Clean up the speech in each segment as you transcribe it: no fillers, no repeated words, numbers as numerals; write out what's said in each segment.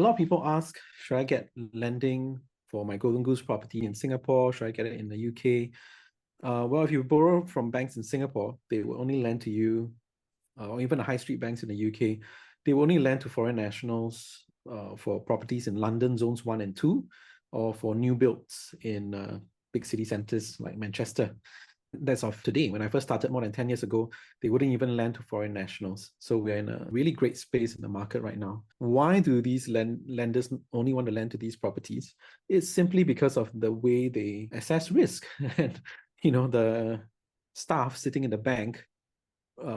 lot of people ask, should I get lending for my Golden Goose property in Singapore? Should I get it in the UK? Well, if you borrow from banks in Singapore, they will only lend to you, or even the high street banks in the UK, they will only lend to foreign nationals for properties in London zones 1 and 2, or for new builds in big city centres like Manchester. That's of today. When I first started more than 10 years ago, they wouldn't even lend to foreign nationals. So we're in a really great space in the market right now. Why do these lenders only want to lend to these properties? It's simply because of the way they assess risk. And, the staff sitting in the bank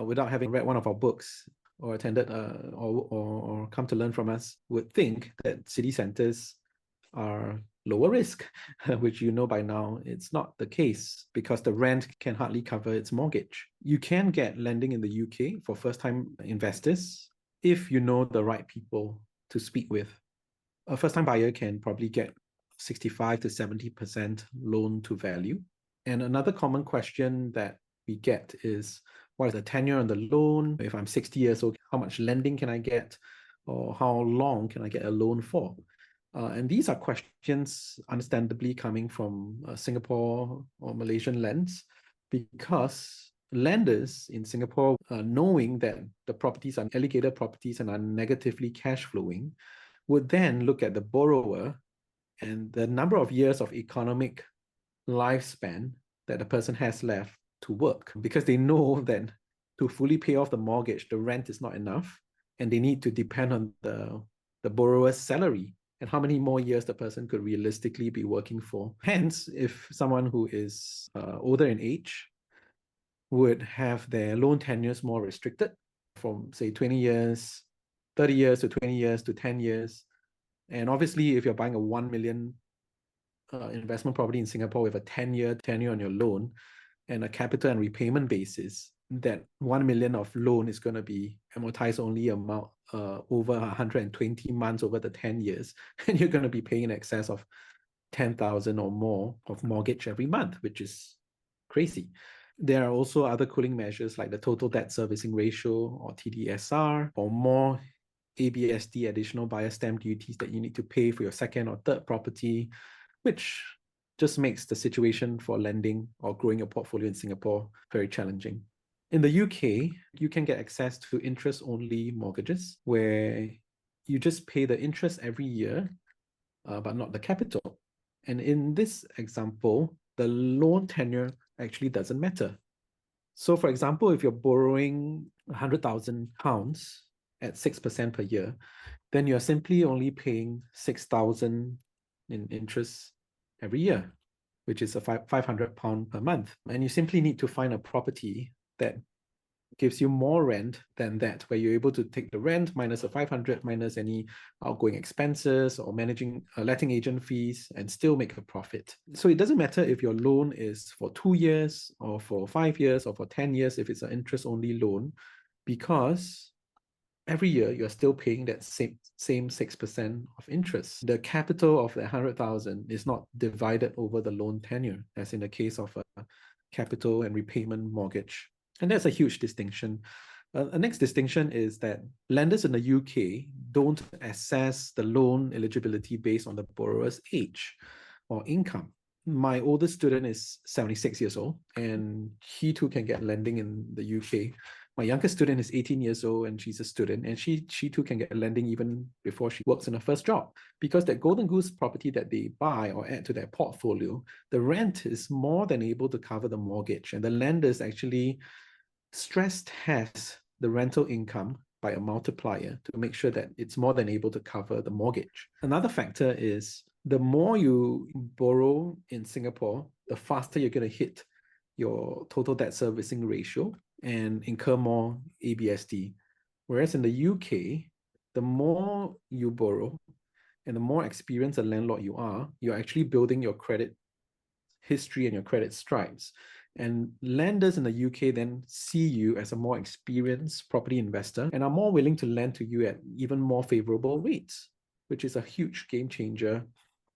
without having read one of our books or attended or come to learn from us would think that city centers are lower risk, which by now it's not the case because the rent can hardly cover its mortgage. You can get lending in the UK for first-time investors if you know the right people to speak with. A first-time buyer can probably get 65 to 70% loan to value. And another common question that we get is, what is the tenure on the loan? If I'm 60 years old, how much lending can I get? Or how long can I get a loan for? And these are questions understandably coming from Singapore or Malaysian lends, because lenders in Singapore, knowing that the properties are alligator properties and are negatively cash flowing, would then look at the borrower and the number of years of economic lifespan that the person has left to work, because they know that to fully pay off the mortgage, the rent is not enough, and they need to depend on the borrower's salary and how many more years the person could realistically be working for. Hence, if someone who is older in age would have their loan tenures more restricted from, say, 20 years, 30 years to 20 years to 10 years. And obviously, if you're buying a 1 million investment property in Singapore with a 10-year tenure on your loan and a capital and repayment basis, that 1 million of loan is going to be amortized only amount over 120 months over the 10 years. And you're going to be paying in excess of 10,000 or more of mortgage every month, which is crazy. There are also other cooling measures like the total debt servicing ratio, or TDSR, or more ABSD, additional buyer stamp duties, that you need to pay for your second or third property, which just makes the situation for lending or growing your portfolio in Singapore very challenging. In the UK, you can get access to interest-only mortgages where you just pay the interest every year, but not the capital. And in this example, the loan tenure actually doesn't matter. So for example, if you're borrowing £100,000 at 6% per year, then you're simply only paying 6,000 in interest every year, which is a £500 per month. And you simply need to find a property that gives you more rent than that, where you're able to take the rent minus the 500 minus any outgoing expenses or managing letting agent fees and still make a profit. So it doesn't matter if your loan is for 2 years or for 5 years or for 10 years if it's an interest-only loan, because every year you're still paying that same 6% of interest. The capital of the 100,000 is not divided over the loan tenure, as in the case of a capital and repayment mortgage. And that's a huge distinction. The next distinction is that lenders in the UK don't assess the loan eligibility based on the borrower's age or income. My oldest student is 76 years old, and he too can get lending in the UK. My youngest student is 18 years old, and she's a student, and she too can get lending even before she works in her first job. Because that Golden Goose property that they buy or add to their portfolio, the rent is more than able to cover the mortgage, and the lenders actually stress test the rental income by a multiplier to make sure that it's more than able to cover the mortgage. Another factor is the more you borrow in Singapore, the faster you're going to hit your total debt servicing ratio and incur more ABSD. Whereas in the UK, the more you borrow and the more experienced a landlord you are, you're actually building your credit history and your credit stripes. And lenders in the UK then see you as a more experienced property investor and are more willing to lend to you at even more favorable rates, which is a huge game changer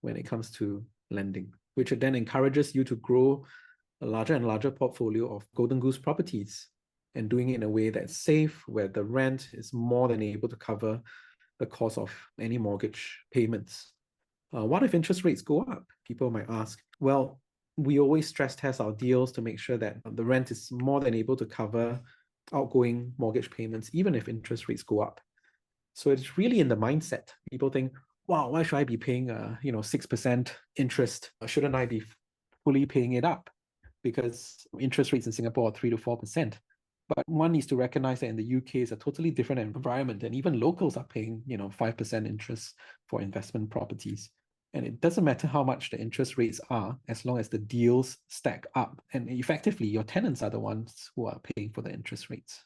when it comes to lending, which then encourages you to grow a larger and larger portfolio of Golden Goose properties and doing it in a way that's safe, where the rent is more than able to cover the cost of any mortgage payments. What if interest rates go up? People might ask. Well, we always stress test our deals to make sure that the rent is more than able to cover outgoing mortgage payments, even if interest rates go up. So it's really in the mindset. People think, wow, why should I be paying 6% interest? Shouldn't I be fully paying it up? Because interest rates in Singapore are 3 to 4%. But one needs to recognize that in the UK it's a totally different environment, and even locals are paying 5% interest for investment properties. And it doesn't matter how much the interest rates are, as long as the deals stack up. And effectively, your tenants are the ones who are paying for the interest rates.